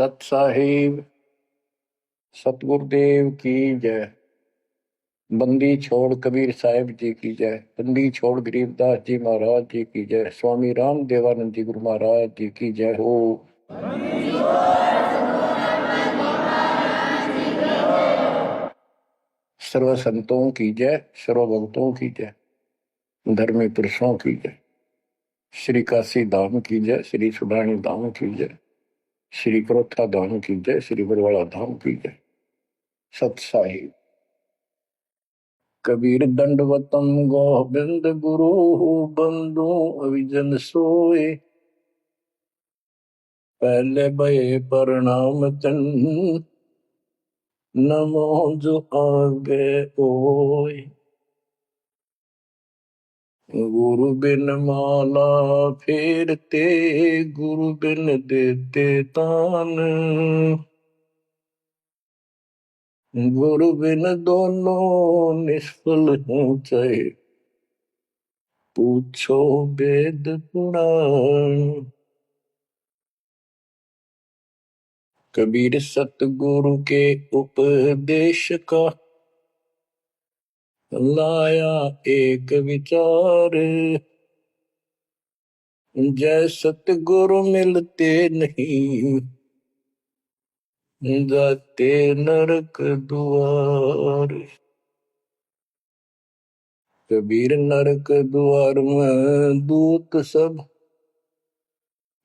सत साहिब सतगुरुदेव की जय। बंदी छोड़ कबीर साहिब जी की जय। बंदी छोड़ गरीबदास जी महाराज जी की जय। स्वामी राम देवानंद जी गुरु महाराज जी की जय हो। सर्व संतों की जय, सर्व भक्तों की जय, धर्मी पुरुषों की जय। श्री काशी धाम की जय, श्री सुडानी धाम की जय, श्री क्रोथा धाम की जय, श्री बरवाड़ा धाम की जय। सत साहिब कबीर दंडवतम गोविंद गुरु बंधु अविजन सोए। पहले भये प्रणाम तन नमो जो आगे ओए। गुरु बिन माला फेरते, गुरु बिन देते तान। गुरु बिन दोनों निष्फल हों चाहे, पूछो वेद पुराण। कबीर सतगुरु के उपदेश का लाया एक विचार। जय सतगुरु मिलते नहीं, जाते नरक द्वार। कबीर नरक द्वार में दूत सब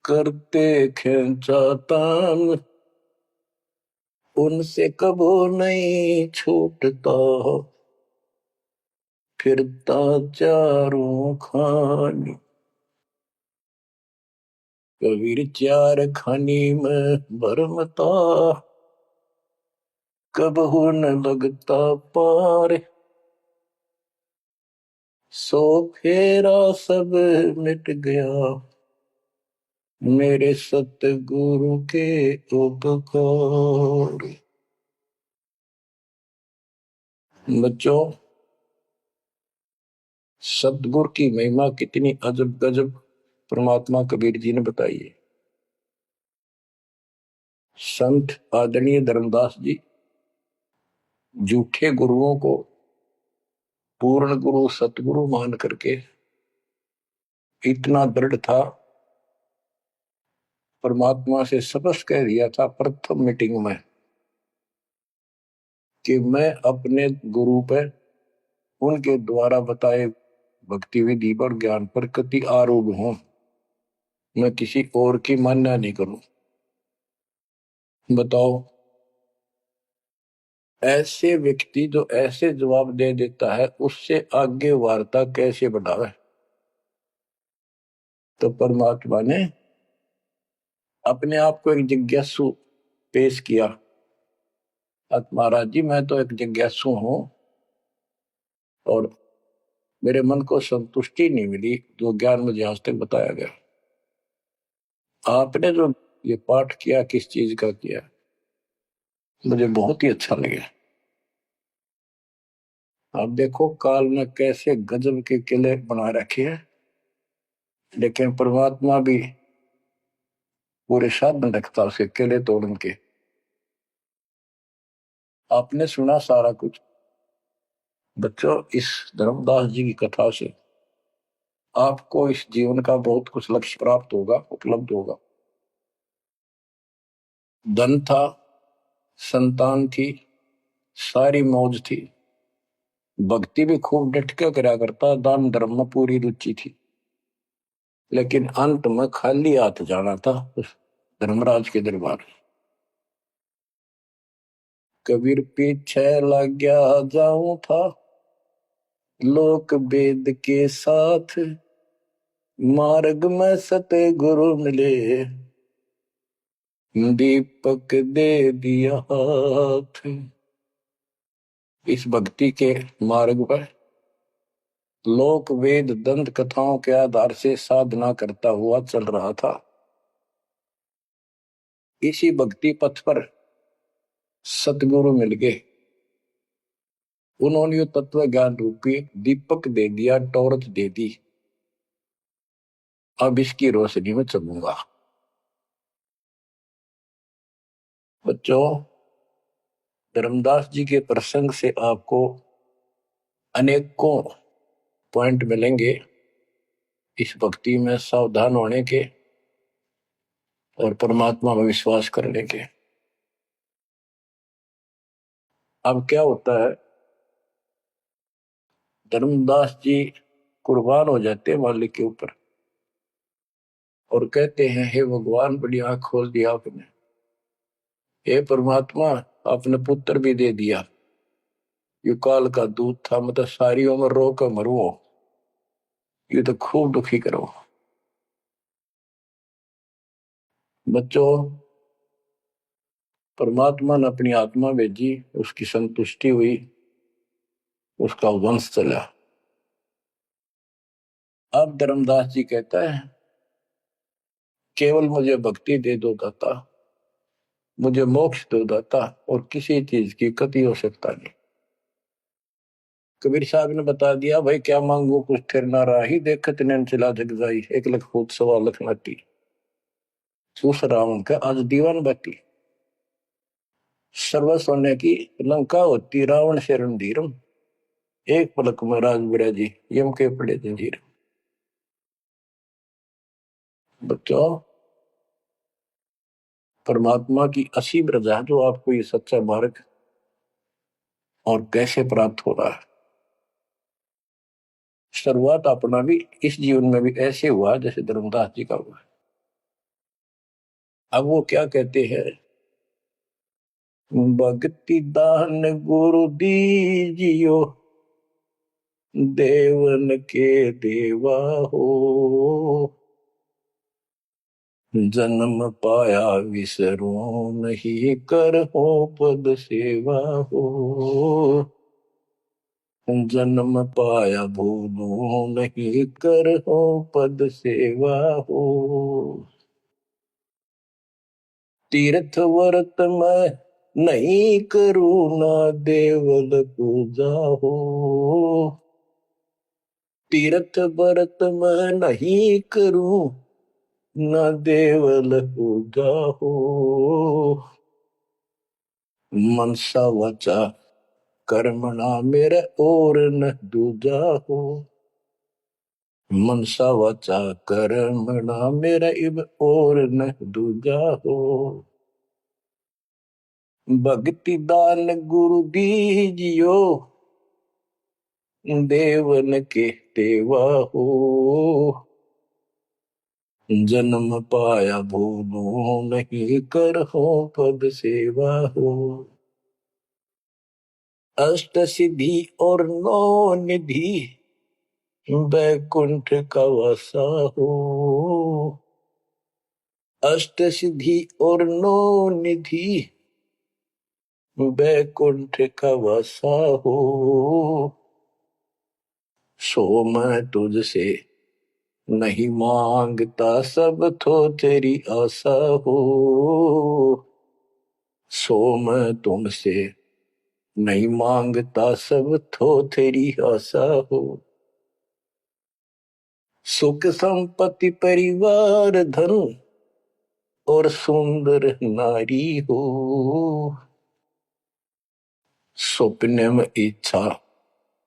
करते खेचा तान। उनसे कबो नहीं छूटता, फिरता चारों खानी। कबीर चार खानी में भरमता, कबहू न लगता पार। सो फेरा सब मिट गया, मेरे सतगुरु के उपकार। बच्चों, सतगुरु की महिमा कितनी अजब गजब परमात्मा कबीर जी ने बताई है। संत आदरणीय धर्मदास जी झूठे गुरुओं को पूर्ण गुरु सतगुरु मान करके इतना दृढ़ था, परमात्मा से स्पष्ट कह दिया था प्रथम मीटिंग में कि मैं अपने गुरु पर उनके द्वारा बताए भक्ति विधि पर ज्ञान पर कति आरूढ़ हूं। मैं किसी और की मान्य नहीं करूं। बताओ, ऐसे व्यक्ति जो ऐसे जवाब दे देता है उससे आगे वार्ता कैसे बढ़ावे। तो परमात्मा ने अपने आप को एक जिज्ञासु पेश किया। महाराज जी, मैं तो एक जिज्ञासु हूं और मेरे मन को संतुष्टि नहीं मिली जो ज्ञान मुझे आज तक बताया गया। आपने जो ये पाठ किया किस चीज का किया, मुझे बहुत ही अच्छा लगा। आप देखो काल ने कैसे गजब के किले बना रखे हैं, लेकिन परमात्मा भी पूरे साधन रखता उसके किले तोड़न के। आपने सुना सारा कुछ। बच्चों, इस धर्मदास जी की कथा से आपको इस जीवन का बहुत कुछ लक्ष्य प्राप्त होगा, उपलब्ध होगा। धन था, संतान थी, सारी मौज थी, भक्ति भी खूब डट के करा करता, दान धर्म में पूरी रुचि थी, लेकिन अंत में खाली हाथ जाना था उस धर्मराज के दरबार। कबीर पीछे लग गया जाऊं था, लोक वेद के साथ। मार्ग में सतगुरु मिले, दीपक दे दिया हाथ। इस भक्ति के मार्ग पर लोक वेद दंत कथाओं के आधार से साधना करता हुआ चल रहा था। इसी भक्ति पथ पर सतगुरु मिल गए। उन्होंने तत्व ज्ञान रूपी दीपक दे दिया, टॉर्च दे दी। अब इसकी रोशनी में चलूंगा। बच्चों, धर्मदास जी के प्रसंग से आपको अनेकों पॉइंट मिलेंगे इस भक्ति में सावधान होने के और परमात्मा में विश्वास करने के। अब क्या होता है, धर्मदास जी कुर्बान हो जाते हैं मालिक के ऊपर और कहते हैं, हे भगवान, बड़ी आंख खोल दिया आपने। हे परमात्मा, आपने पुत्र भी दे दिया। युकाल का दूध था, मतलब सारी उम्र रो कर मरो, ये तो खूब दुखी करो। बच्चों, परमात्मा ने अपनी आत्मा भेजी, उसकी संतुष्टि हुई, उसका वंश चला। अब धर्मदास जी कहता है, केवल मुझे भक्ति दे दो दाता, मुझे मोक्ष दो दाता, और किसी चीज की कति हो सकता नहीं। कबीर साहब ने बता दिया, भाई क्या मांगू कुछ थिर ना राही, देखत नैन चला जग जाई, एक लख फूट सवा लख नाटी, सूस रावण का आज दीवान बाटी। सर्व सोने की लंका होती, रावण से रणधीरम, एक पलक में राज बिराजी, यम के पड़े जंजीर। बच्चों, परमात्मा की असीम रजा जो आपको ये सच्चा मार्ग और कैसे प्राप्त हो रहा है। शुरुआत अपना भी इस जीवन में भी ऐसे हुआ जैसे धर्मदास जी का हुआ। अब वो क्या कहते हैं, भक्ति दान गुरु दीजियो, देवन के देवा हो, जन्म पाया विसरो नहीं, कर हो पद सेवा हो, जन्म पाया भूलो नहीं, कर हो पद सेवा हो। तीर्थ व्रत में नहीं करूँ ना देवल पूजा हो, तीर्थ व्रत में नहीं करूँ ना देवल पूजा हो, मनसा वचा कर्मणा मेरे और न दूजा हो, मनसा वचा कर्मणा मेरा इब और न दूजा हो, भक्ति दान गुरु दीजियो, देवन के देवा हो, जन्म पाया भूलो नहीं, कर हो पद सेवा हो, अष्ट सिद्धि और नौ निधि, बैकुंठ का वासा हो, अष्ट सिद्धि और नौ निधि, बैकुंठ का वासा हो, सो मैं तुझसे नहीं मांगता, सब तो तेरी आशा हो, सो मैं तुमसे नहीं मांगता, सब तो तेरी आशा हो, सुख संपत्ति परिवार धन और सुंदर नारी हो, स्वप्न में इच्छा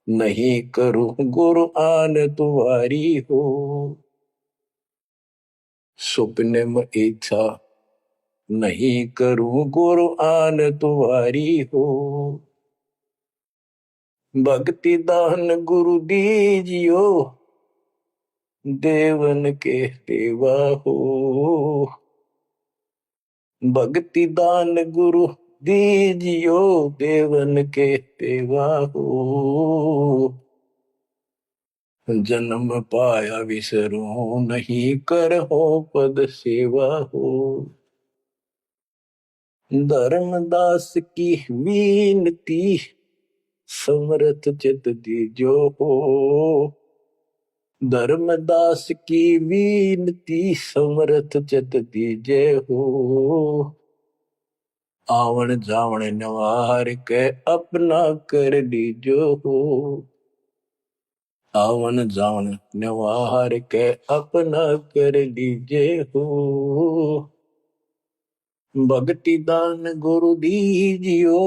नहीं करूं, गुरु आन तुम्हारी हो, स्वप्न में इच्छा नहीं करूं, गुरु आन तुम्हारी हो, भक्ति दान गुरु दीजियो, देवन के देवा हो, भक्ति दान गुरु दीजियो, देवन के देवा हो, जन्म पाया विसरो नहीं, कर हो पद सेवा हो, धर्मदास की विनती, समरथ चित दीजो हो, धर्मदास की विनती, समरथ चित दीजे हो, आवन जावन नवार के अपना कर लीजो हो, आवन जावन नवार के अपना कर लीजे हो, भक्ति दान गुरु दीजियो,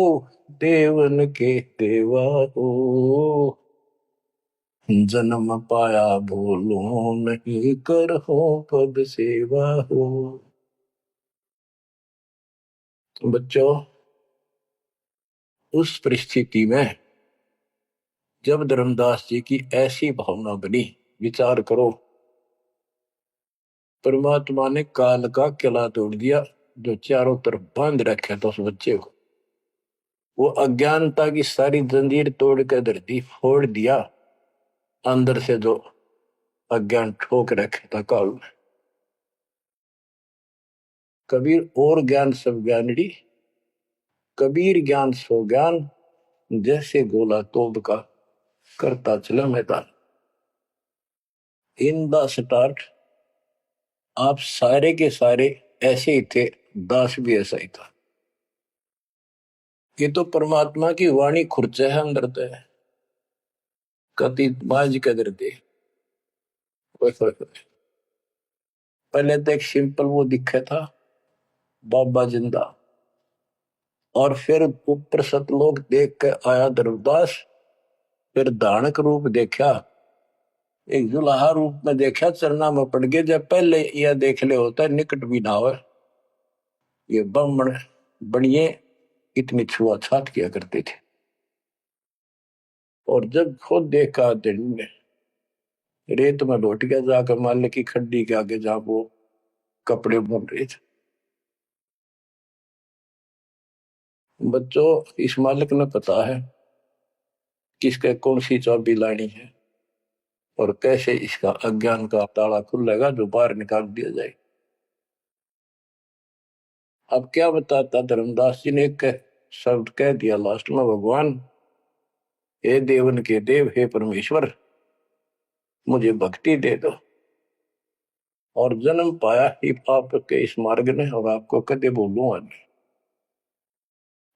देवन के देवा हो। जन्म पाया भूलो नहीं, कर हो पद सेवा हो। बच्चों, उस परिस्थिति में जब धर्मदास जी की ऐसी भावना बनी, विचार करो, परमात्मा ने काल का किला तोड़ दिया जो चारों तरफ बांध रखा था उस बच्चे को। वो अज्ञानता की सारी जंजीर तोड़ कर धरती फोड़ दिया, अंदर से जो अज्ञान ठोक रखे था काल में। कबीर और ज्ञान सब ज्ञानड़ी, कबीर ज्ञान सो ज्ञान, जैसे गोला तोब का करता चला मैदान। इन द स्टार्ट आप सारे के सारे ऐसे ही थे, दास भी ऐसा ही था। ये तो परमात्मा की वाणी खुर्च है अंदर तो है, कति बाज कदर दे। पहले तो एक सिंपल वो दिखा था बाबा जिंदा, और फिर ऊपर सतलोक देख के आया धर्मदास, फिर दानक रूप देखा, एक जुलाहा रूप में देखा, चरना में पड़ गए। जब पहले यह देख ले होता निकट भी ना हो, ये ब्राह्मण बनिए इतनी छुआछात किया करते थे। और जब खुद देखा दिन में रेत में लौट गया, जाकर माल्य की खड्डी के आगे जहां वो कपड़े बुन रहे थे। बच्चों, इस मालिक ने पता है किसके कौन सी चाबी लानी है और कैसे इसका अज्ञान का ताला खुलेगा जो बाहर निकाल दिया जाए। अब क्या बताता धर्मदास जी ने एक शब्द कह दिया लास्ट में, भगवान हे देवन के देव, हे परमेश्वर, मुझे भक्ति दे दो। और जन्म पाया ही आपके इस मार्ग ने, और आपको कदे बोलूंगा नहीं।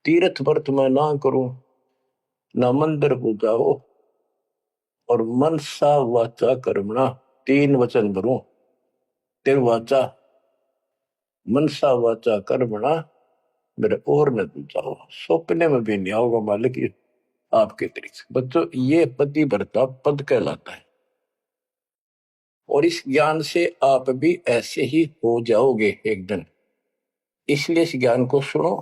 तीर्थ व्रत में ना करूं, ना मंदिर पूजाओ, और मनसा वाचा कर्मणा, तीन वचन भरूं। तेर वाचा, मनसा वाचा कर्मणा, मेरे और न जाओ, सपने में भी नहीं आओगे मालिक ये आपके तरीके से। बच्चों, ये पति भरता पद कहलाता है, और इस ज्ञान से आप भी ऐसे ही हो जाओगे एक दिन। इसलिए इस ज्ञान को सुनो।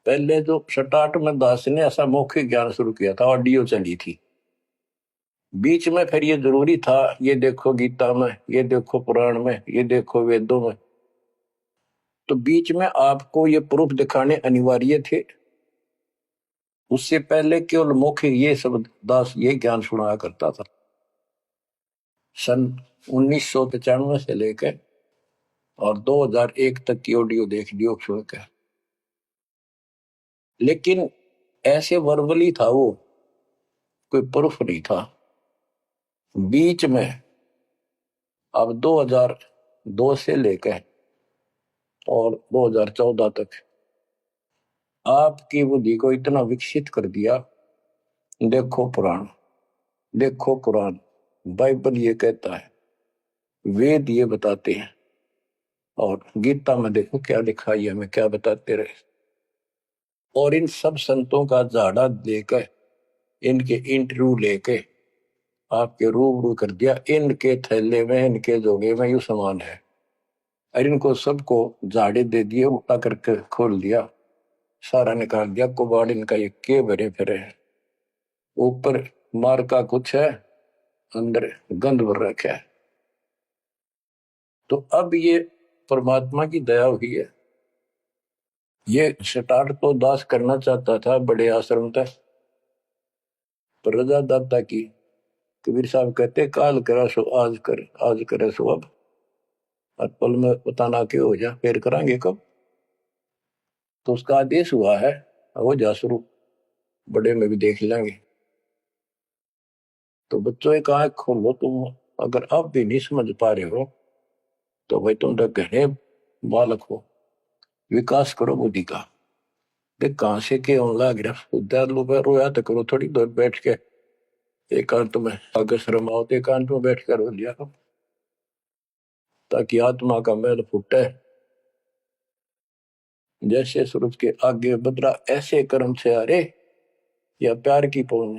पहले जो स्टार्ट में दास ने ऐसा मौखिक ज्ञान शुरू किया था, ऑडियो चली थी, बीच में फिर ये जरूरी था, ये देखो गीता में, ये देखो पुराण में, ये देखो वेदों में। तो बीच में आपको ये प्रूफ दिखाने अनिवार्य थे। उससे पहले केवल मौखिक ये शब्द दास ये ज्ञान सुनाया करता था। सन 1995 से लेकर और 2001 तक की ऑडियो देख लियो सुन के। लेकिन ऐसे वर्बली था वो, कोई प्रूफ नहीं था। बीच में अब 2002 से लेकर और 2014 तक आपकी बुद्धि को इतना विकसित कर दिया। देखो पुराण, देखो कुरान, बाइबल ये कहता है, वेद ये बताते हैं, और गीता में देखो क्या लिखा है, हमें क्या बताते रहे। और इन सब संतों का झाड़ा लेकर, इनके इंटरव्यू लेके आपके रूबरू कर दिया। इनके थैले में, इनके जोगे में यू सामान है, और इनको सबको झाड़े दे दिए, उठा करके खोल दिया, सारा निकाल दिया कुबाड़ इनका, ये के भरे फिरे हैं। ऊपर मार का कुछ है, अंदर गंध भर रखा है। तो अब ये परमात्मा की दया हुई है। ये स्टार्ट तो दास करना चाहता था बड़े आश्रम तक, पर रजा दाता की। कबीर साहब कहते काल करा सो आज कर, आज करे सो अब, और पल में बताना क्यों हो जा, फिर करांगे कब। तो उसका आदेश हुआ है, वो जा शुरू, बड़े में भी देख लेंगे। तो बच्चों एक आंख खोलो तुम, अगर आप भी नहीं समझ पा रहे हो तो भाई तुम तो घने बालक हो, विकास करो बुद्धि का। देख कहां से के होने लग रहा, उधर लो रोया तो करो थोड़ी देर बैठ के, एकांत में अगर शर्म आओ तो एकांत में बैठ कर रो लिया करो, ताकि आत्मा का मैल फूटे। जैसे सूरज के आगे बदरा ऐसे कर्म से अरे या प्यार की पौन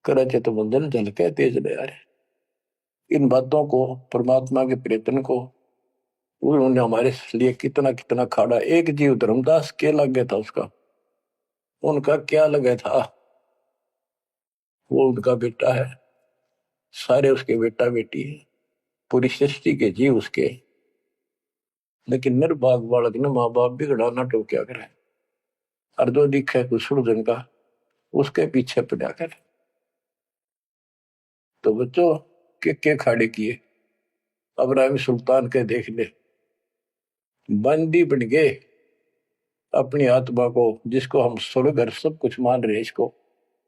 करे तो बंधन झलके तेज ले आ रहे। इन बातों को परमात्मा के प्रयत्न को उन्होंने हमारे लिए कितना कितना खाड़ा। एक जीव धर्मदास क्या लगे था उसका, उनका क्या लगे था, वो उनका बेटा है, सारे उसके बेटा बेटी है, पूरी सृष्टि के जीव उसके। लेकिन निर्भाग बालक ने माँ बाप बिगड़ा ना टोक्या करे, और जो दिखे कुछ का उसके पीछे पड़ा करे। तो बच्चों के खाड़े किए, अब्राहिम सुल्तान के देख ले, बंदी बन गए अपनी आत्मा को, जिसको हम स्वर्ग और सब कुछ मान रहे, इसको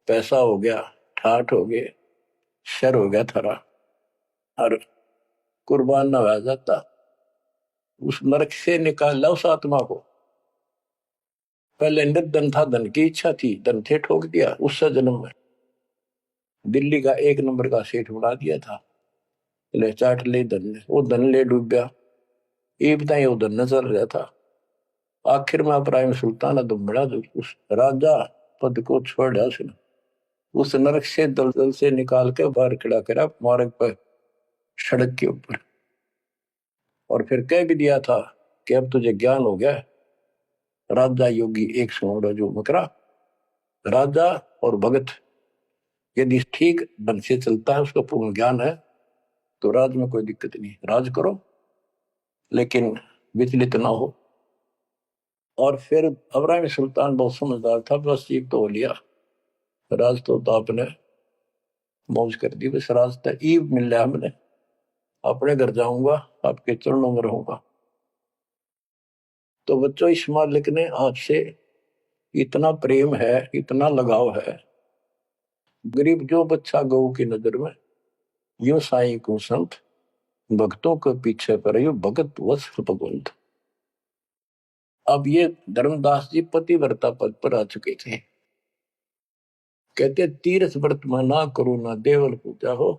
पैसा हो गया, ठाठ हो गए, शर हो गया थारा, और कुर्बान ना हो जाता, उस नरक से निकाल ला उस आत्मा को। पहले निर्धन था, धन की इच्छा थी, धन थे ठोक दिया, उससे जन्म में दिल्ली का 1 नंबर का सेठ बना दिया था, ले चाट ले धन, वो धन ले डूब गया, ये बताइए वो धन नजर गया था। आखिर में इब्राहिम सुल्तान तो बड़ा उस राजा पद को छोड़ दिया उसने, उस नरक से दलदल से निकाल के बाहर खड़ा करा मार्ग पर, सड़क के ऊपर, और फिर कह भी दिया था कि अब तुझे ज्ञान हो गया। राजा योगी एक सुनो जो मकरा, राजा और भगत यदि ठीक ढंग से चलता है, उसका पूर्ण ज्ञान है, तो राज में कोई दिक्कत नहीं, राज करो लेकिन विचलित ना हो। और फिर इब्राहिम सुल्तान बहुत समझदार था, बस ये तो हो लिया, राज तो आपने मौज कर दी, बस राज तो ईब मिल रहा, हमने अपने घर जाऊंगा, आपके चरणों में रहूंगा। तो बच्चों इस मालिक ने आपसे इतना प्रेम है, इतना लगाव है, गरीब जो बच्चा गौ की नजर में, यो साई को संत भक्तों के पीछे पर यो भगत वत्स भगवंत। अब ये धर्मदास जी पतिव्रता पद पर आ चुके थे, कहते तीर्थ व्रत में ना करो ना देवल पूजा हो,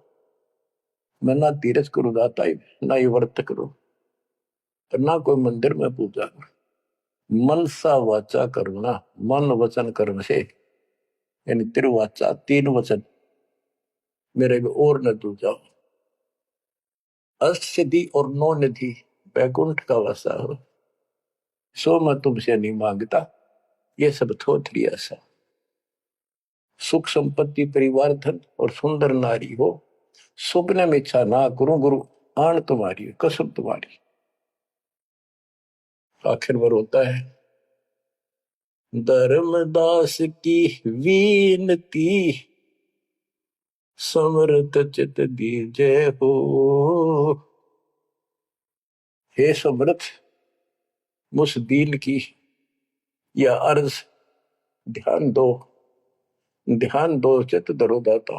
मैं ना तीर्थ करूँ जाता ही, ना ये व्रत करो, ना कोई मंदिर में पूजा करो, मन सा वाचा करुणा, मन वचन कर्म से, यानी तिरुवाचा 3 वचन मेरे को और न तू जाओ, अष्टसिद्धि और 9 निधि बैकुंठ का वासा हो, सो मैं तुमसे नहीं मांगता, ये सब थोथरी ऐसा, सुख संपत्ति परिवार धन और सुंदर नारी हो, सुपने में इच्छा ना करूं गुरु, आन तुम्हारी कसम तुम्हारी। आखिर पर होता है धर्मदास की वीनती, समर्थ चित दीजे हो। हे समर्थ, मुझ दीन की यह अर्ज ध्यान दो, ध्यान दो, चित धरो दाता,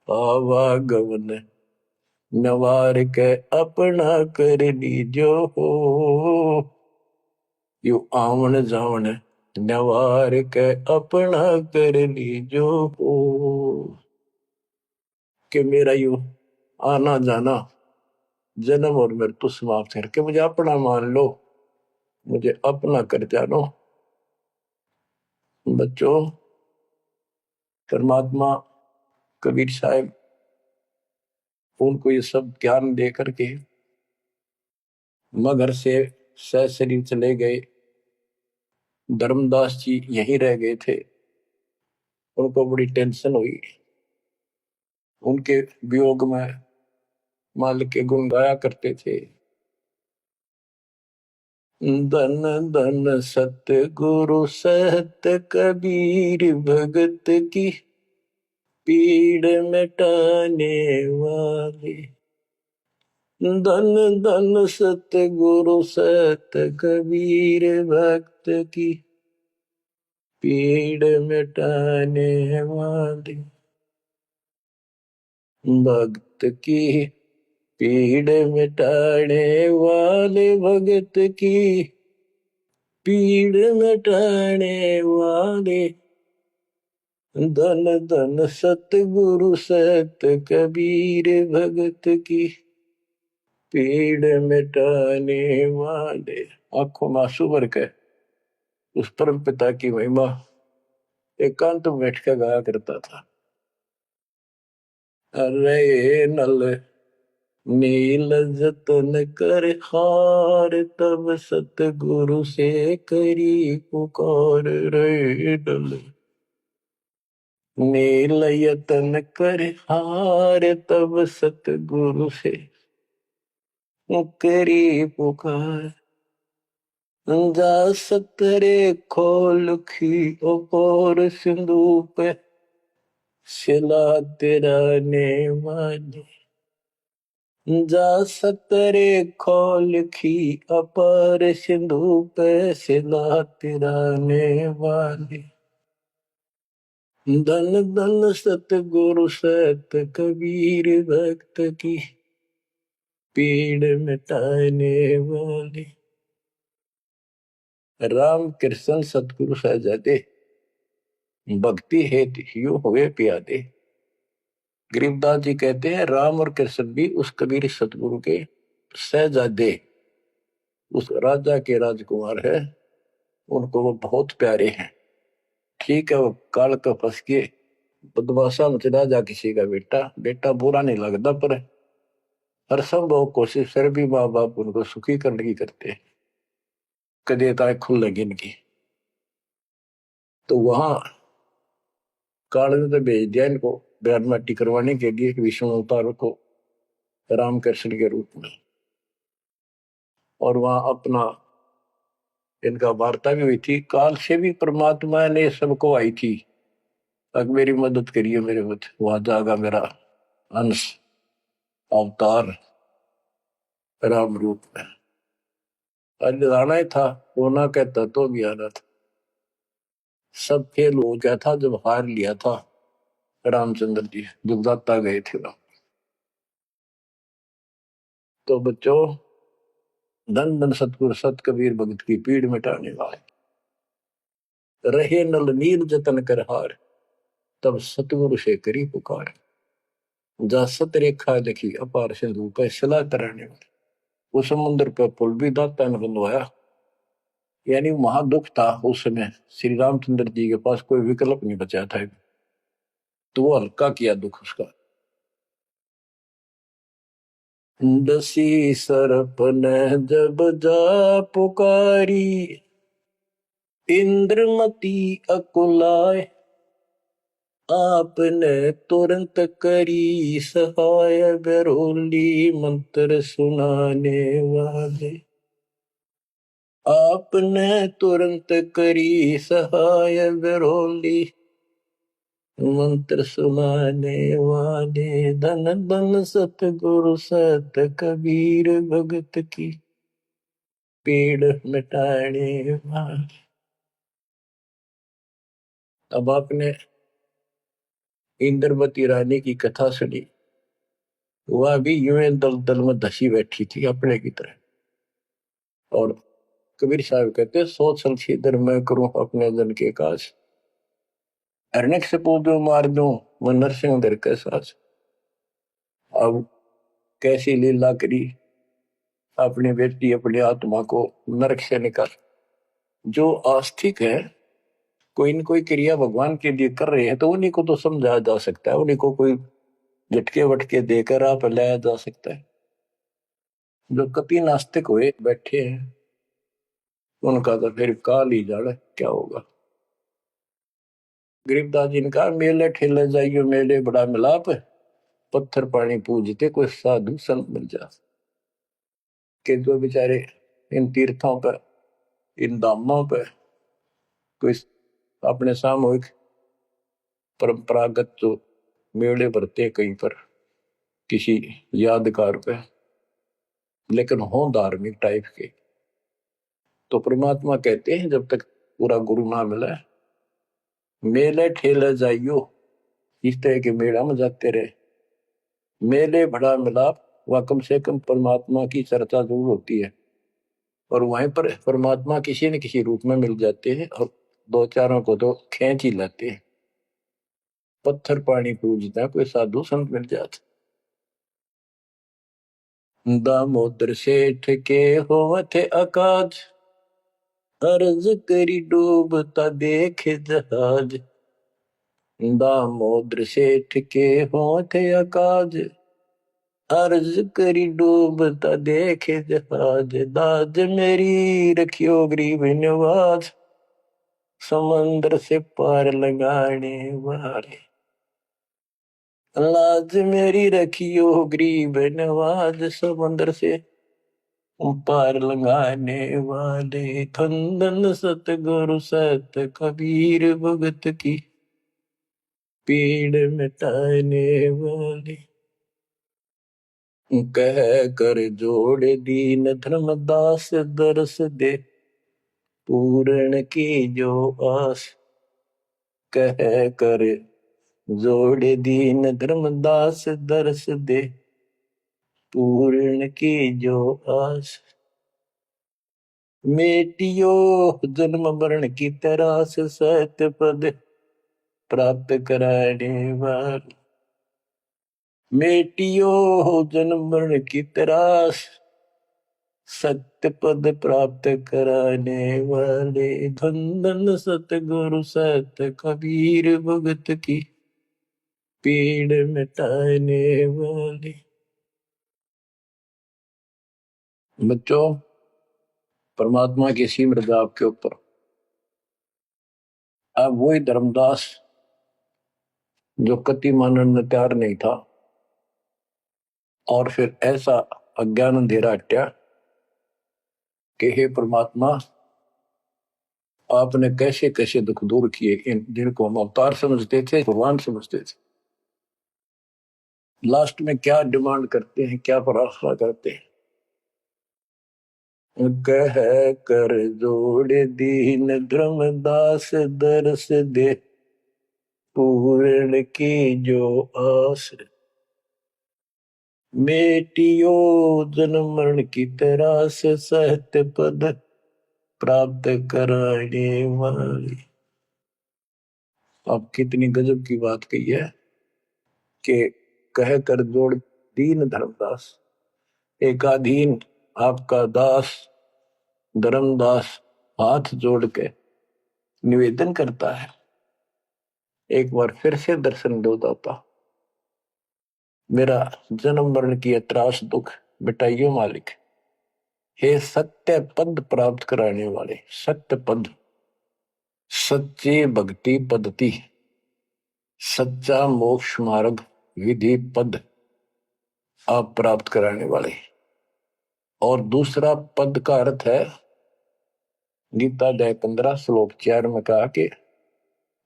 आवागमन नवार के अपना कर लीजो हो, यू आवन जावन नवार के अपना कर लीजो हो, कि मेरा यू आना जाना जन्म और मृत्यु समाप्त करके मुझे अपना मान लो, मुझे अपना कर जानो। बच्चों परमात्मा कबीर साहब उनको ये सब ज्ञान दे करके मगर से शरीर चले गए, धर्मदास जी यहीं रह गए थे, उनको बड़ी टेंशन हुई, उनके वियोग में मालिक के गुण गाया करते थे, धन धन सत्य गुरु सत्य कबीर भगत की पीड़ मिटाने वाले, धन धन सत्य गुरु सत्य कबीर भक्त की पीड़ मिटाने वाले, भक्त की पीड़ मिटाने वाले, भगत की पीड़ मिटाने वाले, धन धन सतगुरु सत कबीर भगत की पीड़ मिटाने वाले। आंखों में आंसू भर के उस परम पिता की महिमा एकांत में बैठ कर गाया करता था। अरे नल नील जतन कर हार, तब सतगुरु से करी पुकार। रे नल नील यतन कर हार, तब सतगुरु से करी पुकार। जा सतरे खोल खी और सिंधु पे सिला तेरा ने वाली। जा सतरे खोल खी अपार सिंधु पे सिला तेरा ने वाली। धन धन सतगुरु सत कबीर भक्त की पीड़ मिटाने वाली। राम कृष्ण सतगुरु सहजादे भक्ति हेतु ह्यू हुए प्यादे। गरीबदास जी कहते हैं राम और कृष्ण भी उस कबीर सतगुरु के सहजादे, उस राजा के राजकुमार है, उनको वो बहुत प्यारे हैं। ठीक है, वो काल का फंस के बदमाशा में चला जा किसी का बेटा, बेटा बुरा नहीं लगता, पर हर संभव कोशिश फिर भी माँ बाप उनको सुखी करने की करते हैं, कदे ताए खुल लगी इनकी। तो वहां काल ने तो भेज दिया इनको ब्याह माटी करवाने के लिए विष्णु अवतार को रामकृष्ण के रूप में। और वहां अपना इनका वार्ता भी हुई थी। काल से भी परमात्मा ने सबको आई थी, अब मेरी मदद करिए, मेरे मत वहां जागा मेरा अंश अवतार राम रूप में। आज आना ही था, वो ना कहता तो भी आना था। सब फेल हो गया था जब हार लिया था रामचंद्र जी, जब दाता गए थे राम। तो बच्चों, धन धन सतगुरु सत कबीर भगत की पीड़ मिटाने वाले। रहे नल नील जतन कर हार, तब सतगुरु से करी पुकार। जा सत रेखा देखी अपार सिंधु पे सिला तराने वाले। उस समुद्र पर पुल भी दाता ने बनवाया। यानी वहां दुख था उस समय, श्री रामचंद्र जी के पास कोई विकल्प नहीं बचा था, तो वो हल्का किया दुख उसका। दसी सरप ने जब जा पुकारी, इंद्रमती अकुलाए। आपने तुरंत करी सहाय, बरोली मंत्र सुनाने वाले। आपने तुरंत करी सहाय, बरोली मंत्र सुनाने वाले। धन धन सतगुरु सत कबीर भगत की पीड़ मिटाने वाले। अब आपने इंद्रवती रानी की कथा सुनी, वह भी यूं दल दल में धसी बैठी थी अपने की तरह। और कबीर साहब कहते, सोच संशीधर मैं करूं अपने जन के काज, अरण्यक से पूजो मार दूं मैं नरसिंह दर के साथ। अब कैसी लीला करी, अपनी बेटी अपनी आत्मा को नरक से निकाल। जो आस्तिक है, कोई न कोई क्रिया भगवान के लिए कर रहे हैं, तो उन्हीं को तो समझाया जा सकता है, उन्हीं को कोई झटके वटके देकर आप लाया जा सकता है। जो कति नास्तिक हुए बैठे हैं, उनका तो फिर काल ही जाने क्या होगा। गरीबदास जी ने कहा, मेले ठेले जाइयो मेले बड़ा मिलाप, पत्थर पानी पूजते कोई साधु संत मिल जा। के जो बेचारे इन तीर्थों पर, इन धामों पर कोई अपने सामूहिक परंपरागत जो मेले भरते कहीं पर किसी यादगार पे, लेकिन हो धार्मिक टाइप के, तो परमात्मा कहते हैं जब तक पूरा गुरु ना मिला, मेले ठेले जाइयो, इस तरह के मेला में जाते रहे। मेले बड़ा मिलाप, वह कम से कम परमात्मा की चर्चा जरूर होती है, और वहीं पर परमात्मा किसी न किसी रूप में मिल जाते हैं, और दो चारों को तो खींच ही लाते हैं। पत्थर पानी पूजता कोई साधु संत मिल जाता। दामोदर सेठ के होवत अकाज, अर्ज करी डूबता देखे जहाज। दामोदर सेठ के होवत अकाज, अर्ज करी डूबता देखे जहाज। दाज मेरी रखियो गरीब नवाज, समंदर से पार लगाने वाले। लाज मेरी रखियो गरीब नवाज, समंदर से पार लगाने वाले। खंदन सतगुरु सत कबीर, भगत की पीड़ मिटाने वाले। कह कर जोड़ दीन धर्मदास, दरस दे पूर्ण की जो आस। कह कर जोड़ दीन धर्मदास, दरस दे पूर्ण की जो आस। मेटियो जन्म मरण की तरास, सत्य पद प्राप्त कराने वाले। मेटियो जन्म मरण की तरास, सत्य पद प्राप्त कराने वाले। धन सतगुरु सत कबीर, भगत की पीड़ मिटाने वाले। बच्चों, परमात्मा की सिमरत आपके ऊपर। अब वही धर्मदास जो कति मानने में तैयार नहीं था, और फिर ऐसा अज्ञान अंधेरा हट्या कि हे परमात्मा, आपने कैसे कैसे दुख दूर किए। इन जिनको हम अवतार समझते थे, भगवान समझते थे, लास्ट में क्या डिमांड करते हैं, क्या प्रार्थना करते हैं। कह कर जोड़ दीन धर्मदास, दरस दे पूर्ण की जो आस। मेटियो जन्म मरण की तरास, सत्य पद प्राप्त कराने वाली। अब कितनी गजब की बात कही है कि कह कर जोड़ दीन धर्मदास। एक अधीन आपका दास धर्मदास हाथ जोड़ के निवेदन करता है, एक बार फिर से दर्शन दो दाता। मेरा जन्म मरण की त्रास दुख मिटाइयो मालिक। हे सत्य पद प्राप्त कराने वाले। सत्य पद, सच्ची भक्ति पद्धति, सच्चा मोक्ष मार्ग विधि पद आप प्राप्त कराने वाले। और दूसरा पद का अर्थ है, गीता अध्याय 15 श्लोक 4 में कहा कि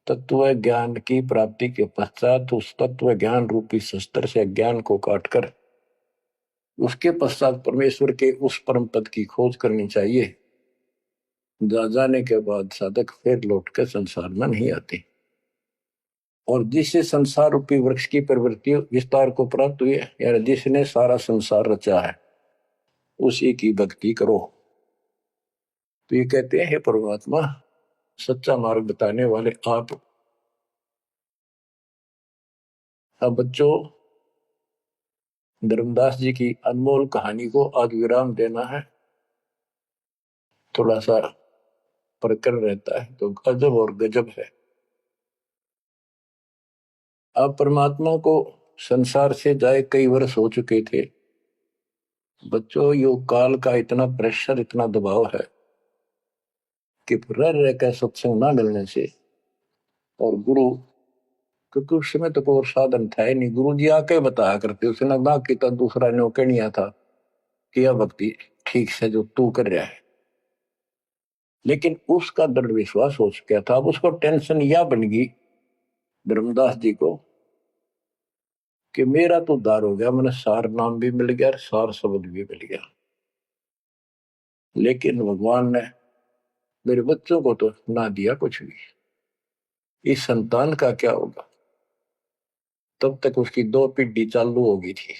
तत्व ज्ञान की प्राप्ति के पश्चात उस तत्व ज्ञान रूपी शस्त्र से ज्ञान को काटकर उसके पश्चात परमेश्वर के उस परम पद की खोज करनी चाहिए। जा जाने के बाद साधक फिर लौट कर संसार में नहीं आते। और जिससे संसार रूपी वृक्ष की प्रवृत्ति विस्तार को प्राप्त हुई है, यानी जिसने सारा संसार रचा है, उसी की भक्ति करो। तो ये कहते हैं, हे परमात्मा, सच्चा मार्ग बताने वाले आप। अब बच्चों, धर्मदास जी की अनमोल कहानी को आज विराम देना है। थोड़ा सा प्रकरण रहता है तो गजब और गजब है। अब परमात्मा को संसार से जाए कई वर्ष हो चुके थे। बच्चों, योग काल का इतना प्रेशर, इतना दबाव है कि रह रहकर सत्संग ना मिलने से, और गुरु, क्योंकि उस समय तो कोई और साधन था ही नहीं। गुरु जी आके बताया करते, उसने ना किया दूसरा नौके नहीं आता कि यह भक्ति ठीक से जो तू कर रहा है। लेकिन उसका दृढ़ विश्वास हो चुका था। अब उसको टेंशन यह बन गई धर्मदास जी को कि मेरा तो उद्धार हो गया, मैंने सार नाम भी मिल गया, सार शब्द भी मिल गया, लेकिन भगवान ने मेरे बच्चों को तो ना दिया कुछ भी। इस संतान का क्या होगा? तब तक उसकी दो पीढ़ी चालू हो गई थी।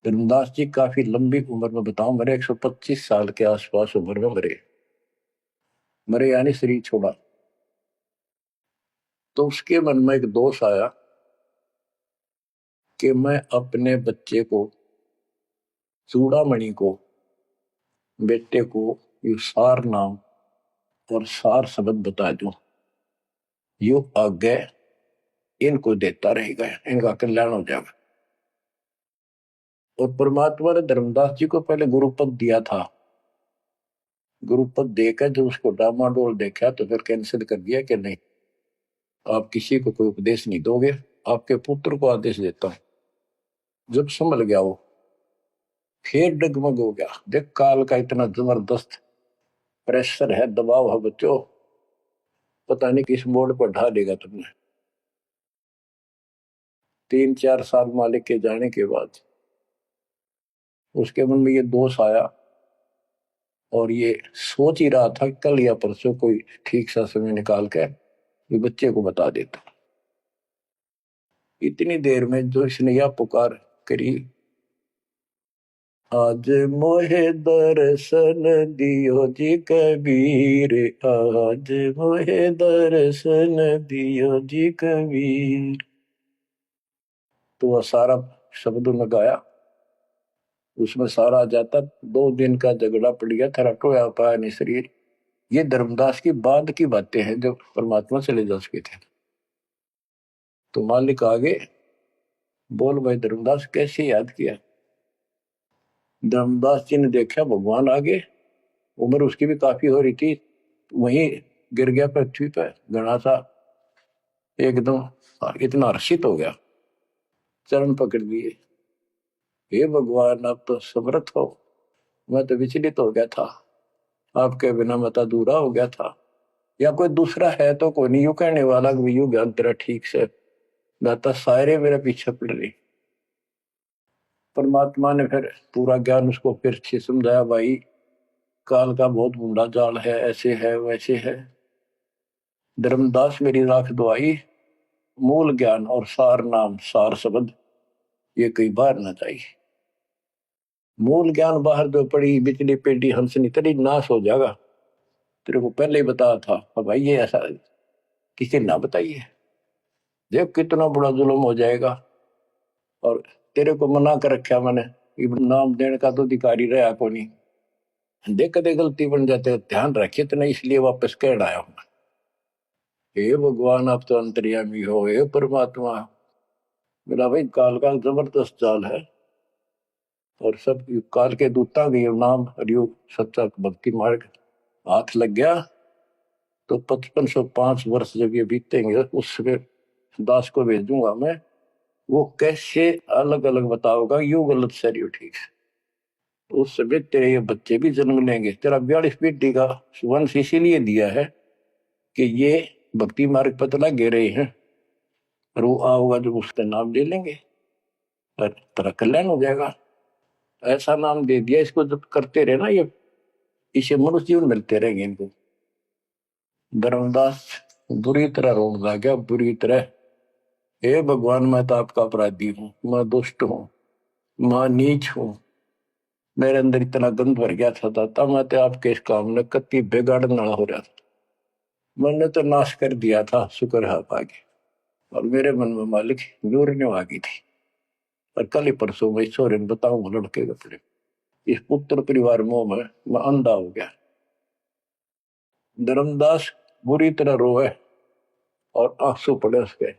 धर्मदास जी काफी लंबी उम्र में, बताऊं, मेरे 125 साल के आसपास उम्र में मरे। मरे यानी शरीर छोड़ा। तो उसके मन में एक दोष आया कि मैं अपने बच्चे को चूड़ामणि को, बेटे को यू सार नाम और सार शब्द बता दूं, यू आगे इनको देता रहेगा, इनका कल्याण हो जाएगा। और परमात्मा ने धर्मदास जी को पहले गुरुपद दिया था। गुरुपद देकर जब उसको डामाडोल देखा तो फिर कैंसिल कर दिया कि नहीं, आप किसी को कोई उपदेश नहीं दोगे, आपके पुत्र को आदेश देता हूं। जब संभल गया वो, फिर डगमग हो गया। देख काल का इतना जबरदस्त प्रेशर है, दबाव है बच्चों, पता नहीं किस मोड़ पर ढा देगा तुमने। 3-4 साल मालिक के जाने के बाद उसके मन में ये दोष आया और ये सोच ही रहा था कल या परसों कोई ठीक सा समय निकाल के ये बच्चे को बता देता। इतनी देर में जो इसने यह पुकार करी, आज मोहे दर्शन दियो जी कबीर, आज मोहे दर्शन दियो जी कबीर। तो वह सारा शब्द में गाया, उसमें सारा जाता। 2 दिन का झगड़ा पड़ गया था, टोया पाया नहीं शरीर। ये धर्मदास की बाद की बातें हैं जब परमात्मा चले जा चुके थे। तो मालिक आगे बोल भाई धर्मदास कैसे याद किया। धर्मदास जी ने देखा भगवान आगे, उम्र उसकी भी काफी हो रही थी, वहीं गिर गया पृथ्वी पर घना सा, एकदम इतना हर्षित हो गया, चरण पकड़ लिए। हे भगवान आप तो समर्थ हो, मैं तो विचलित हो गया था, आपके बिना मैं तो अधूरा हो गया था, या कोई दूसरा है तो कोई नहीं। यू कहने वाला यू ज्ञान तेरा ठीक से दाता, सारे मेरे पीछे पड़ रही। परमात्मा ने फिर पूरा ज्ञान उसको फिर से समझाया, भाई काल का बहुत बूढ़ा जाल है, ऐसे है वैसे है। धर्मदास मेरी राख दुआई, मूल ज्ञान और सार नाम सार शब्द ये कई बार ना चाहिए। मूल ज्ञान बाहर जो पड़ी बिजली पेडी हंसनी तेरी नाश हो जाएगा। तेरे को पहले ही बताया था, और भाई ये ऐसा किसी ना बताइए, देख कितना बड़ा जुल्म हो जाएगा। और तेरे को मना कर रखा मैंने, नाम देने का तो अधिकारी रहा को नहीं, देख कदे गलती बन जाते, ध्यान रखे तो नहीं, इसलिए वापस कह आया हूं। हे भगवान आप तो अंतर्यामी हो, हे परमात्मा। मेरा भाई काल का जबरदस्त जाल है, और सब काल के दूता के नाम हरियो सच्चा भक्ति मार्ग हाथ लग गया तो 5505 वर्ष जब ये बीतेंगे उस समय दास को भेजूंगा मैं, वो कैसे अलग अलग बताओगा यू गलत सही ठीक है। उस समय तेरे ये बच्चे भी जन्म लेंगे। तेरा 42 पीढ़ी का वंश इसीलिए दिया है कि ये भक्ति मार्ग पर तो लगे रहे हैं, और वो आओगा जो उसका नाम ले लेंगे और तेरा कल्याण हो जाएगा। ऐसा नाम दे दिया, इसको जब करते रहे ना, ये इसे मनुष्य जीवन मिलते रहेंगे इनको। धर्मदास बुरी तरह रोक ला गया, बुरी तरह। हे भगवान मैं तो आपका अपराधी हूँ, मैं दुष्ट हूँ, मैं नीच हूँ, मेरे अंदर इतना गंद भर गया था दाता, मैं तो आपके इस काम ने कति बिगाड़ना हो रहा था, मैंने तो नाश कर दिया था, शुक्र है आप आगे। और मेरे मन में मालिक यूरने आ गई थी, और कल ही परसों में ईश्वर बताऊंगा लड़के के अपने इस पुत्र परिवार मोह में मैं अंधा हो गया। धर्मदास बुरी तरह रोए और आंसू पड़े उसके।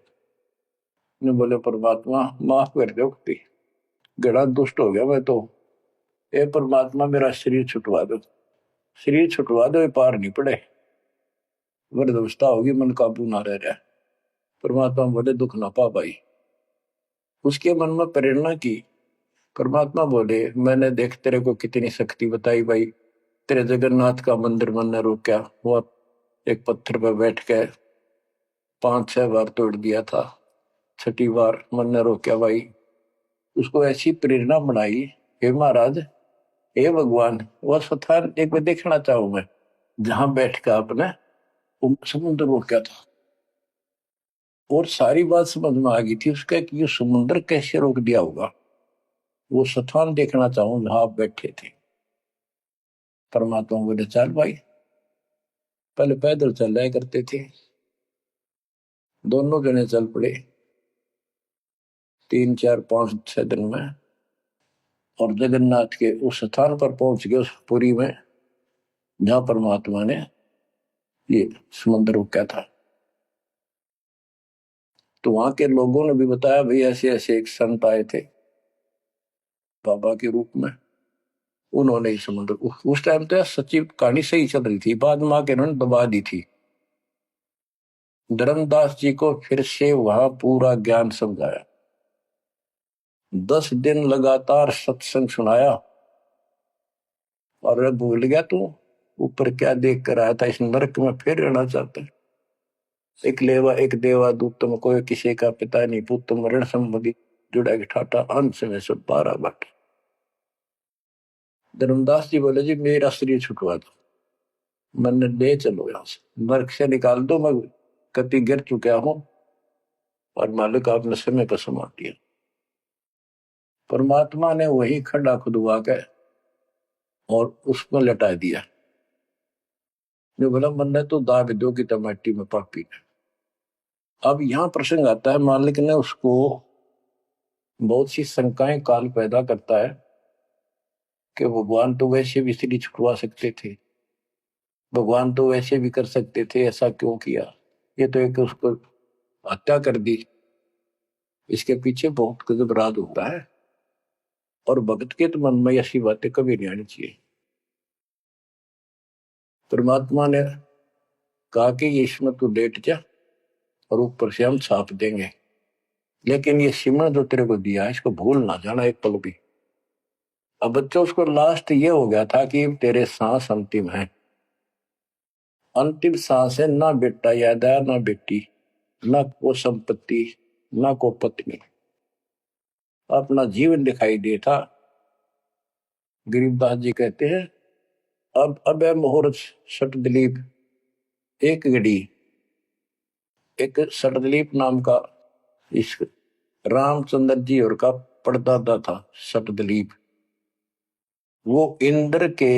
ने बोले परमात्मा माफ कर दो, गड़ा दुष्ट हो गया मैं तो, ए परमात्मा मेरा शरीर छुटवा दो, शरीर छुटवा दो, ये पार नहीं पड़े, वृद्धावस्था होगी, मन काबू ना रह रहा। परमात्मा बोले दुख ना पा भाई। उसके मन में प्रेरणा की। परमात्मा बोले मैंने देख तेरे को कितनी शक्ति बताई भाई, तेरे जगन्नाथ का मंदिर मन ने रोका, वो एक पत्थर पर बैठ के 5-6 बार तोड़ दिया था, 6ठी बार मन ने रोका भाई। उसको ऐसी प्रेरणा बनाई, हे महाराज हे भगवान वह स्थान एक बार देखना चाहूं मैं जहां बैठ कर आपने समुद्र रोका था। और सारी बात समझ में आ गई थी उसका कि ये समुद्र कैसे रोक दिया होगा, वो स्थान देखना चाहूं जहां आप बैठे थे। परमात्मा बोले चल भाई, पहले पैदल चल रहे करते थे, दोनों जने चल पड़े 3-4-5-6 दिन में, और जगन्नाथ के उस स्थान पर पहुंच गए, उस पुरी में जहां परमात्मा ने ये समुद्र रोका था। तो वहां के लोगों ने भी बताया भाई ऐसे ऐसे एक संत आए थे बाबा के रूप में, उन्होंने इस समुद्र, उस टाइम तो सच्ची कहानी सही चल रही थी, बाद में आके उन्होंने दबा दी थी। धर्मदास जी को फिर से वहां पूरा ज्ञान समझाया, 10 दिन लगातार सत्संग सुनाया। और भूल गया तू ऊपर क्या देख कर आया था, इस नरक में फिर रहना चाहता है। एक लेवा एक देवा दूतम, कोई किसी का पिता नहीं पुतम, ऋण संबंधी जुड़ा ठाटा, अंश में सब 12 बट। धर्मदास जी बोले जी मेरा शरीर छुटवा दो, मन ले चलो यहां से, नरक से निकाल दो, मैं कति गिर चुका हूं और मालिक आपने समय पर संभाल दिया। परमात्मा ने वही खड्डा खुदवा के और उसको लटा दिया। जो बोला मन ने तो दाग दो कि टमाटी में पापी ने। अब यहां प्रसंग आता है, मालिक ने उसको बहुत सी शंकाएं काल पैदा करता है कि भगवान तो वैसे भी स्त्री छुटवा सकते थे, भगवान तो वैसे भी कर सकते थे, ऐसा क्यों किया, ये तो एक उसको हत्या कर दी। इसके पीछे बहुत गजब राज होता है, और भगत के तो मन में ऐसी बातें कभी नहीं आनी चाहिए। परमात्मा ने कहा कि ये इसमें तू लेट जा और ऊपर से हम छाप देंगे, लेकिन ये सिमरन जो तेरे को दिया है इसको भूल ना जाना एक पल भी। अब बच्चों उसको लास्ट ये हो गया था कि तेरे सांस अंतिम है, अंतिम सांस है, ना बेटा याद आया ना बेटी, ना को संपत्ति, ना को पत्नी, अपना जीवन दिखाई देता। गरीबदास जी कहते हैं अब है मुहूर्त सट दिलीप, एक घड़ी एक सटदलीप नाम का इस रामचंद्र जी और का परदादा था सटदलीप। वो इंद्र के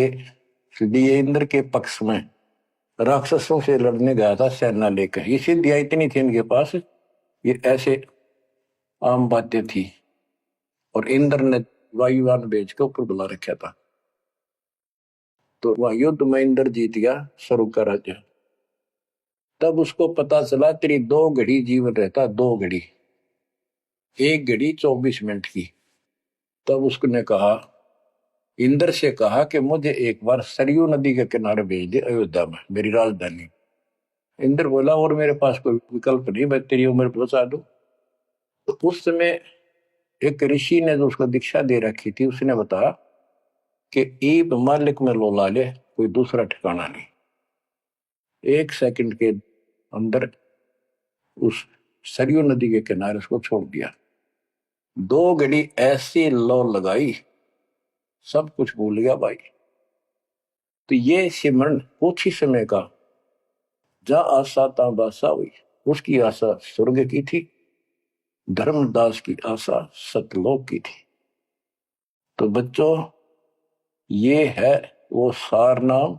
लिए इंद्र के पक्ष में राक्षसों से लड़ने गया था सेना लेकर। ये सिद्धियां इतनी थी इनके पास, ये ऐसे आम बातें थी। और इंद्र ने वायुयान भेज के ऊपर बुला रखा था, तो वह युद्ध में इंद्र जीत गया स्वर्ग का राज्य। तब उसको पता चला तेरी 2 घड़ी जीवन रहता, 2 घड़ी, 1 घड़ी 24 मिनट की। तब उसने कहा, इंद्र से कहा कि मुझे एक बार सरयू नदी के किनारे भेज दे अयोध्या में, मेरी राजधानी। इंद्र बोला और मेरे पास कोई विकल्प नहीं, मैं तेरी उम्र पहुंचा दूं। तो उस समय एक ऋषि ने जो उसको दीक्षा दे रखी थी, उसने बताया कि ईब मालिक में लोला ले, कोई दूसरा ठिकाना नहीं। 1 सेकंड के अंदर उस सरयू नदी के किनारे उसको छोड़ दिया। 2 घड़ी ऐसी लो लगाई, सब कुछ भूल गया भाई। तो ये सिमरन कुछ ही समय का, जहां आशा तहां बासा हुई। उसकी आशा स्वर्ग की थी, धर्मदास की आशा सतलोक की थी। तो बच्चों ये है वो सार नाम,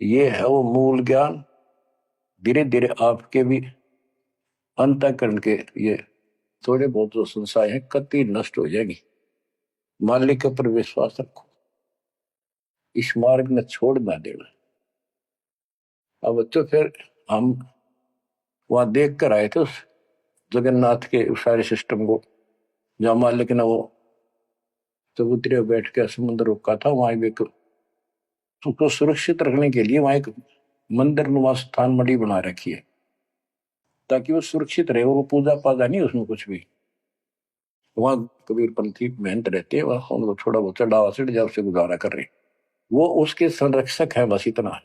ये है वो मूल ज्ञान। धीरे धीरे आपके भी अंतःकरण के ये थोड़े बहुत जो संशय है कति नष्ट हो जाएगी। मालिक पर विश्वास रखो, इस मार्ग में छोड़ ना देना। अब बच्चों फिर हम वहां देख कर आए थे उस जगन्नाथ के सारे सिस्टम को, जहां मालिक ने वो चबूतरे बैठ के समुद्र रोका था। वहां एक उसको सुरक्षित रखने के लिए वहां एक मंदिर नुमा स्थान मणि बना रखी है, ताकि वो सुरक्षित रहे, वो पूजा पाजा नहीं उसमें कुछ भी। वहां कबीर पंथी मेहनत रहते हैं, वहां उनको थोड़ा बहुत चढ़ावा चढ़ जाए उससे गुजारा कर रहे, वो उसके संरक्षक है, बस इतना है।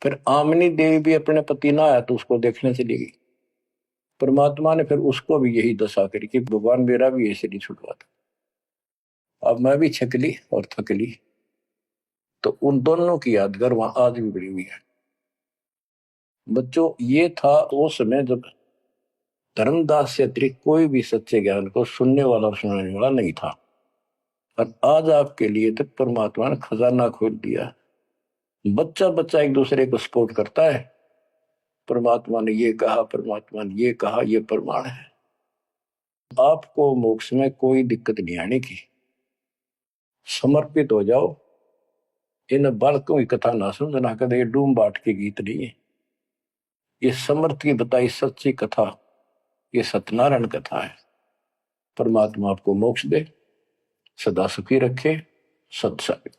फिर आमनी देवी भी अपने पति ना आया तो उसको देखने चली गई। परमात्मा ने फिर उसको भी यही दशा करी कि भगवान मेरा भी ऐसे नहीं छुटवा था। अब मैं भी छकली और थकली, तो उन दोनों की यादगार वहां आज भी बड़ी हुई है। बच्चों ये था वो समय जब धर्मदास से अतिरिक्त कोई भी सच्चे ज्ञान को सुनने वाला और सुनाने वाला नहीं था, और आज आपके लिए तक परमात्मा ने खजाना खोल दिया। बच्चा बच्चा एक दूसरे को सपोर्ट करता है, परमात्मा ने ये कहा, परमात्मा ने ये कहा, ये प्रमाण है। आपको मोक्ष में कोई दिक्कत नहीं आने की। समर्पित हो जाओ। इन बालकों की कथा ना समझना कदे ये डूम बाट के गीत नहीं है। ये समर्थ की बताई सच्ची कथा, ये सत्यनारायण कथा है। परमात्मा आपको मोक्ष दे, सदा सुखी रखे। सत्संग।